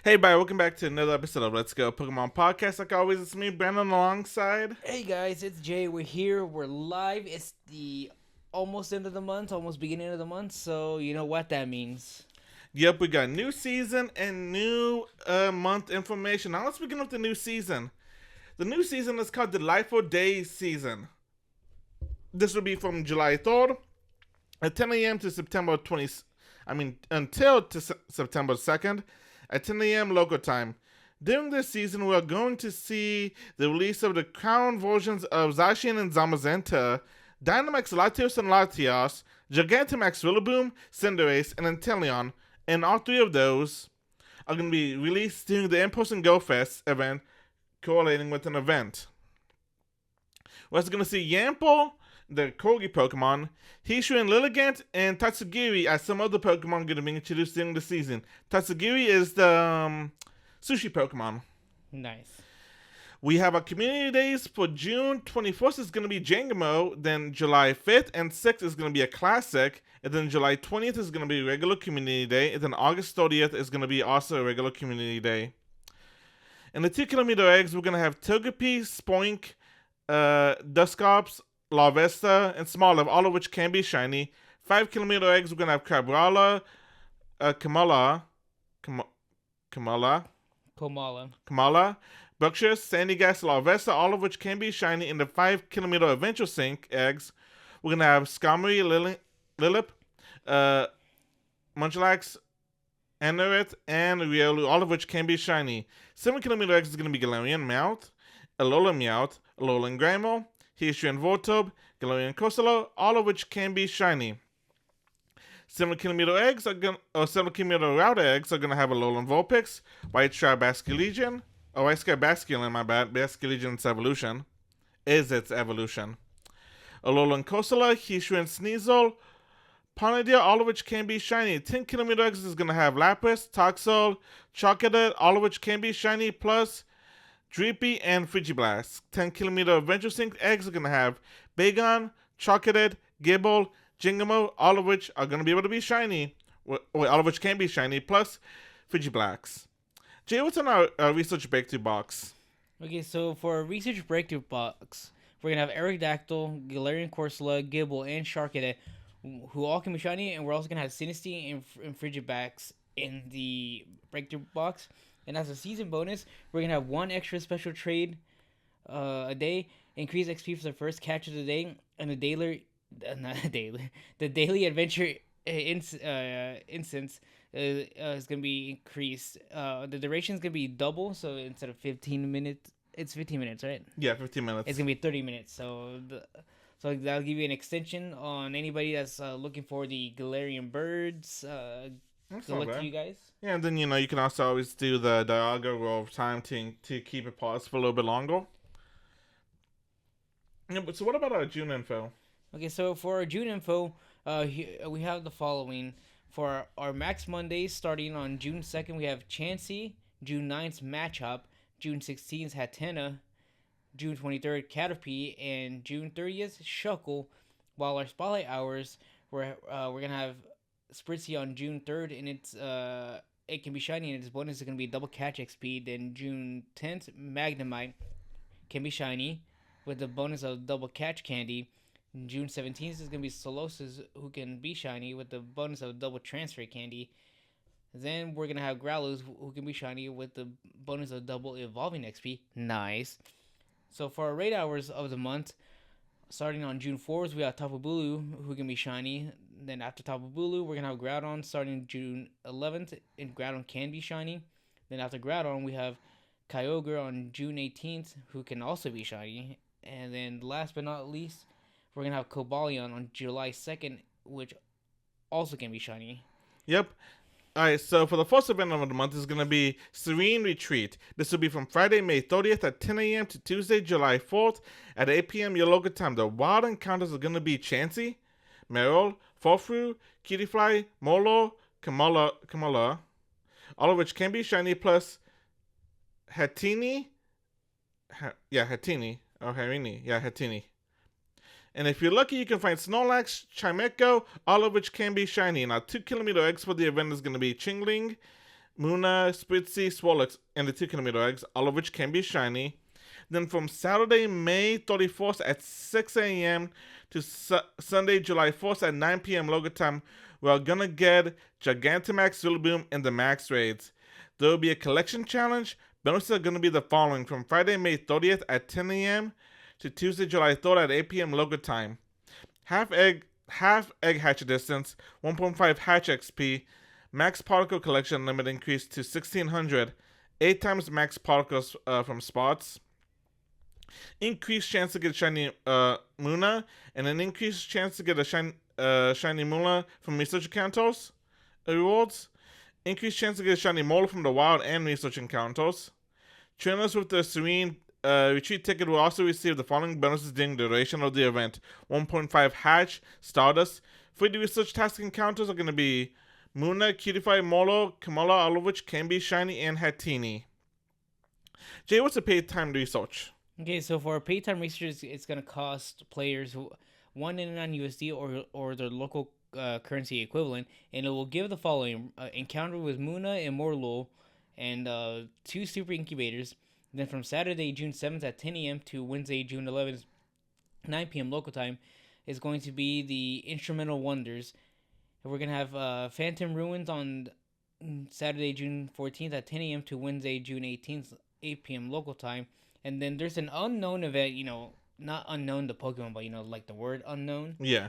Hey, bye. Welcome back to another episode of Let's Go Pokemon Podcast. Like always, it's me, Brandon, alongside. Hey guys, it's Jay. We're here. We're live. It's the almost end of the month, almost beginning of the month. So you know what that means. Yep, we got new season and new month information. Now let's begin with the new season. The new season is called Delightful Days season. This will be from July 3rd at 10 a.m. to September 20th. Until September 2nd at 10 a.m. local time. During this season, we are going to see the release of the crown versions of Zacian and Zamazenta, Dynamax Latios and Latios, Gigantamax Rillaboom, Cinderace, and Inteleon, and all three of those are going to be released during the In-Person Go Fest event correlating with an event. We're also going to see Yample, the Corgi Pokemon, Hishu and Lilligant, and Tatsugiri as some other Pokemon going to be introduced during the season. Tatsugiri is the sushi Pokemon. Nice. We have our community days for June 21st is going to be Jangamo, then July 5th and 6th is going to be a classic, and then July 20th is going to be a regular community day, and then August 30th is going to be also a regular community day. In the 2 kilometer eggs, we're going to have Togepi, Spoink, Dusclops, Larvesta, and Smoliv, all of which can be shiny. 5 kilometer eggs, we're going to have Cabrala, Kamala, Berkshire, Sandygas, Larvesta, all of which can be shiny. In the 5 kilometer Adventure Sync eggs, we're going to have Skarmory, Lilip, Munchlax, Anorith, and Riolu, all of which can be shiny. 7 kilometer eggs is going to be Galarian Meowth, Alolan Meowth, Alolan Gramo, Hishu and Voltorb, Galarian Corsola, all of which can be shiny. 7 kilometer eggs are going 7 kilometer route eggs are gonna have Alolan Vulpix, White Stripe Basculegion, White Stripe Basculin, my bad, Basculegion's evolution is its evolution. Alolan Corsola, Hishu and Sneasel, Ponytail, all of which can be shiny. 10 kilometer eggs is gonna have Lapras, Toxel, Chocolate, all of which can be shiny, plus Dreepy and Frigiblast. 10 kilometer Adventure Sync eggs are going to have Bagon, Chocolate, Gibble, Jingamo, all of which are going to be able to be shiny. All of which can be shiny, plus Frigiblast. Jay, what's in our research breakthrough box? Okay, so for a research breakthrough box, we're gonna have Aerodactyl, Galarian Corsola, Gibble, and Sharkade, who all can be shiny, and we're also gonna have Sinistea and Frigibax in the breakthrough box. And as a season bonus, we're gonna have one extra special trade a day, increase XP for the first catch of the day, and the daily adventure instance is gonna be increased. The duration is gonna be double, so instead of 15 minutes, it's 15 minutes, right? Yeah, 15 minutes. It's gonna be 30 minutes. So that'll give you an extension on anybody that's looking for the Galarian birds. Good luck to you guys. Yeah, and then you can also always do the Dialga roll of time to keep it paused for a little bit longer. Yeah, but so what about our June info? Okay, so for our June info, we have the following. For our Max Mondays, starting on June 2nd, we have Chansey, June 9th, Machop, June 16th, Hatena, June 23rd, Caterpie, and June 30th, Shuckle. While our Spotlight Hours, we're going to have Spritzy on June 3rd, and it can be shiny, and its bonus is going to be double catch XP. Then June 10th, Magnemite can be shiny with the bonus of double catch candy. June 17th is going to be Solosis, who can be shiny with the bonus of double transfer candy. Then we're going to have Growlithe, who can be shiny with the bonus of double evolving XP. Nice. So for our raid hours of the month, starting on June 4th, we have Tapu Bulu, who can be shiny. Then after Tapu Bulu, we're going to have Groudon starting June 11th, and Groudon can be shiny. Then after Groudon, we have Kyogre on June 18th, who can also be shiny. And then last but not least, we're going to have Cobalion on July 2nd, which also can be shiny. Yep. Alright, so for the first event of the month is going to be Serene Retreat. This will be from Friday, May 30th at 10 a.m. to Tuesday, July 4th at 8 p.m. your local time. The wild encounters are going to be Chansey, Meryl, Furfrou, Kittyfly, Molo, Kamala, all of which can be shiny, plus Hatini. Hatini. And if you're lucky, you can find Snorlax, Chimecho, all of which can be shiny. Now, 2 kilometer eggs for the event is going to be Chingling, Muna, Spritzy, Swolix, and the 2 kilometer eggs, all of which can be shiny. Then from Saturday, May 31st at 6 a.m. to Sunday, July 1st at 9 p.m. local time, we're gonna get Gigantamax Rillaboom and the Max Raids. There will be a collection challenge. Bonuses are gonna be the following: from Friday, May 30th at 10 a.m. to Tuesday, July 3rd at 8 p.m. local time. Half egg hatch distance, 1.5 hatch XP, max particle collection limit increased to 1600, 8 times max particles from spots, increased chance to get shiny Muna, and an increased chance to get a shiny Muna from research encounters rewards, increased chance to get a shiny Mola from the wild and research encounters. Trainers with the Serene retreat ticket will also receive the following bonuses during the duration of the event: 1.5 hatch, Stardust. 3D research task encounters are going to be Muna, Cutify, Molo, Kamala, all of which can be shiny, and Hatini. Jay, what's the paid time research? Okay, so for paid time research, it's gonna cost players $1.99 USD or their local currency equivalent, and it will give the following: encounter with Muna and Morlul, and 2 super incubators. Then from Saturday, June 7th at 10 a.m. to Wednesday, June 11th, 9 p.m. local time, is going to be the Instrumental Wonders. And we're gonna have Phantom Ruins on Saturday, June 14th at 10 a.m. to Wednesday, June 18th, 8 p.m. local time. And then there's an unknown event, not unknown the Pokemon, but like the word unknown. Yeah.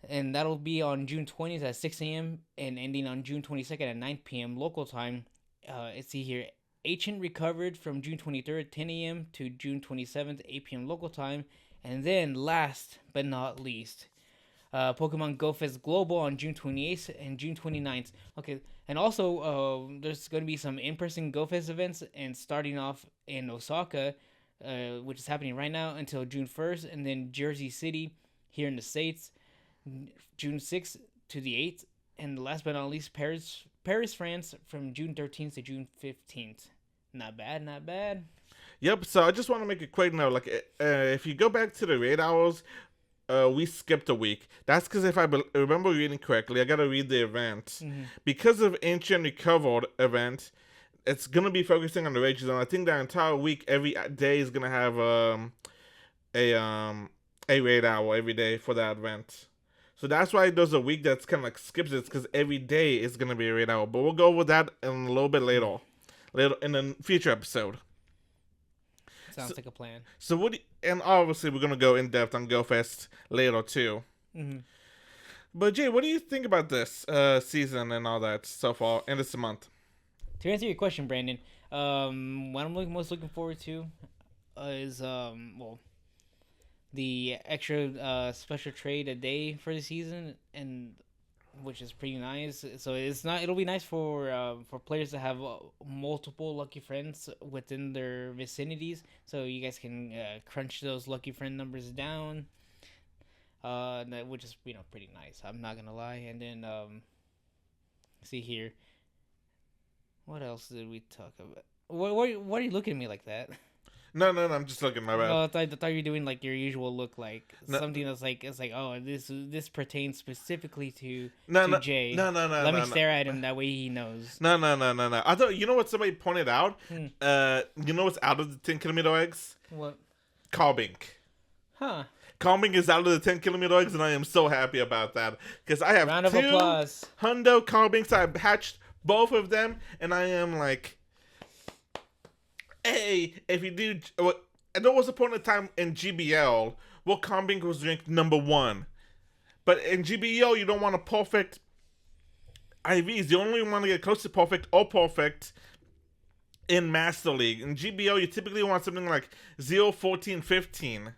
And that'll be on June 20th at 6 a.m. and ending on June 22nd at 9 p.m. local time. Let's see here. Ancient recovered from June 23rd, 10 a.m. to June 27th, 8 p.m. local time. And then last but not least, Pokemon Go Fest Global on June 28th and June 29th. Okay, and also there's going to be some in-person Go Fest events, and starting off in Osaka, which is happening right now, until June 1st, and then Jersey City here in the States, June 6th to the 8th, and last but not least, Paris, France, from June 13th to June 15th. Not bad, not bad. Yep, so I just want to make a quick note. Like, if you go back to the raid hours, we skipped a week. That's because if I remember reading correctly, I gotta read the event. Mm-hmm. Because of Ancient Recovered event, it's gonna be focusing on the raid zone. I think that entire week, every day is gonna have a raid hour every day for that event. So that's why there's a week that's kind of like skips it, because every day is gonna be a raid hour. But we'll go over that in a little bit later in a future episode. Sounds like a plan. So and obviously we're gonna go in depth on GoFest later too. Mm-hmm. But Jay, what do you think about this season and all that so far and this month? To answer your question, Brandon, what I'm most looking forward to is the extra special trade a day for the season, and which is pretty nice. So it'll be nice for players to have multiple lucky friends within their vicinities, so you guys can crunch those lucky friend numbers down, which is pretty nice, I'm not gonna lie. And then see here, what else did we talk about? What are you looking at me like that? No, I'm just looking, my bad. Oh, I thought you were doing like your usual look, like something that's like, it's like, oh, this pertains specifically to Jay. No. Let me stare at him, that way he knows. No. I thought, you know what somebody pointed out? You know what's out of the 10 kilometer eggs? What? Carbink. Huh. Carbink is out of the 10 kilometer eggs, and I am so happy about that, because I have Round of 2 applause. Hundo Carbinks. I've hatched both of them, and I am like, hey, if you do, and there was a point in time in GBL where Carbink was ranked number 1, but in GBL you don't want a perfect IVs. You only want to get close to perfect or perfect in Master League. In GBL you typically want something like 0, 14, 15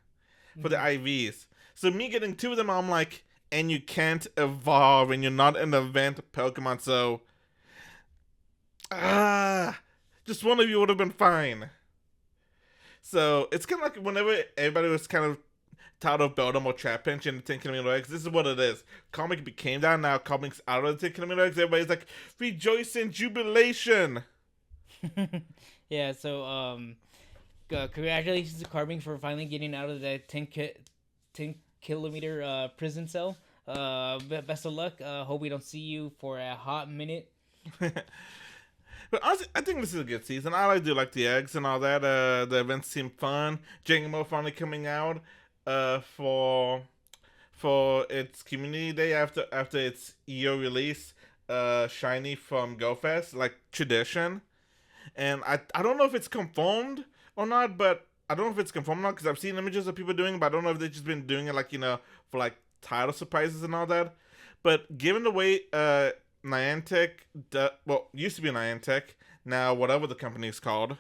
for the IVs. So me getting 2 of them, I'm like, and you can't evolve, and you're not an event Pokemon, so just one of you would have been fine. So it's kind of like whenever everybody was kind of tired of Beldum or Trapinch in the 10 kilometer eggs, this is what it is. Comic became that, now Comic's out of the 10 kilometer eggs. Everybody's like, rejoice in jubilation. Yeah, so congratulations to Carbink for finally getting out of that 10 kilometer prison cell. Best of luck. Hope we don't see you for a hot minute. But honestly, I think this is a good season. I do like the eggs and all that. The events seem fun. Jangmo finally coming out for its community day after its year release. Shiny from GoFest, like tradition. And I don't know if it's confirmed or not, but I don't know if it's confirmed or not because I've seen images of people doing it, but I don't know if they've just been doing it like, for like title surprises and all that. But given the way Niantic, used to be Niantic, now whatever the company is called,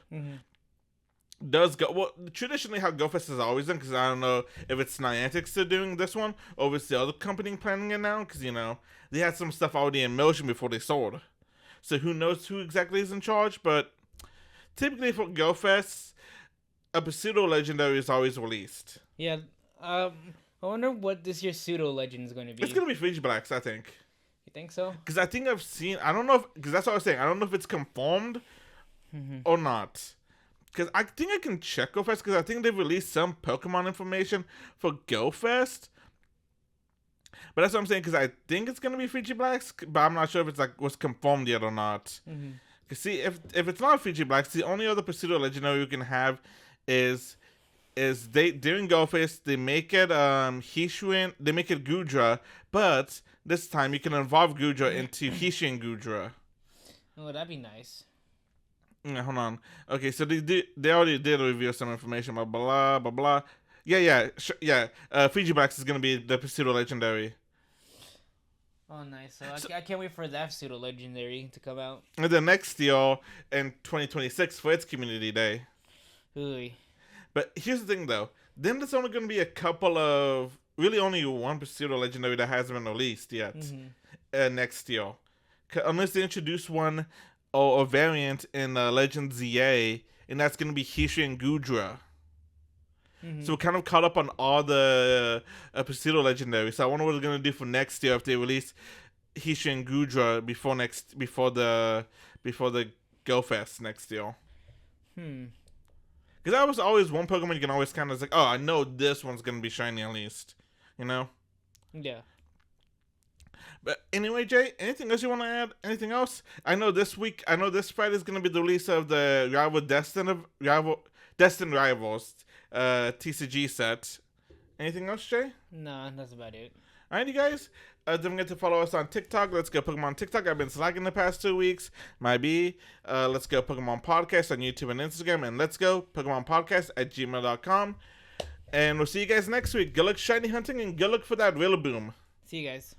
does go well. Traditionally, how GoFest has always done, because I don't know if it's Niantic still doing this one or if it's the other company planning it now, because they had some stuff already in motion before they sold. So who knows who exactly is in charge? But typically for GoFest, a pseudo legendary is always released. Yeah. I wonder what this year's pseudo legend is going to be. It's gonna be Frigiblacks, I think. You think so? Because I think I've seen. I don't know because that's what I was saying. I don't know if it's confirmed or not. Because I think I can check GoFest because I think they've released some Pokemon information for GoFest. But that's what I'm saying because I think it's gonna be Frigiblacks, but I'm not sure if it's like was confirmed yet or not. Cause see, if it's not Frigiblacks, the only other pseudo legendary you can have is they during GoFest they make it Hisuian, they make it Gudra, but this time you can evolve Gudra into Hisuian Gudra. Oh, that'd be nice. Yeah, hold on. Okay, so they already did reveal some information about blah blah blah. Yeah. Frigiblacks is gonna be the pseudo legendary. Oh, nice. So I can't wait for that pseudo legendary to come out. And then next year in 2026 for its community day. Ooh. But here's the thing though. Then there's only gonna be a couple of really only one pseudo legendary that hasn't been released yet next year, unless they introduce one or a variant in Legend ZA, and that's gonna be Hisuian Gudra. So we're kind of caught up on all the pseudo legendaries. So I wonder what they're gonna do for next year if they release Hisuian Gudra before the GoFest next year. Because that was always one Pokemon you can always kind of like, oh, I know this one's gonna be shiny at least, Yeah. But anyway, Jay, anything else you want to add? Anything else? I know this Friday is gonna be the release of the Destined Rivals TCG set. Anything else, Jay? Nah, that's about it. Alright, you guys. Don't forget to follow us on TikTok. Let's Go Pokemon TikTok. I've been slacking the past 2 weeks. Might be. Let's Go Pokemon Podcast on YouTube and Instagram. And Let's Go Pokemon Podcast at gmail.com. And we'll see you guys next week. Good luck shiny hunting and good luck for that Rillaboom. See you guys.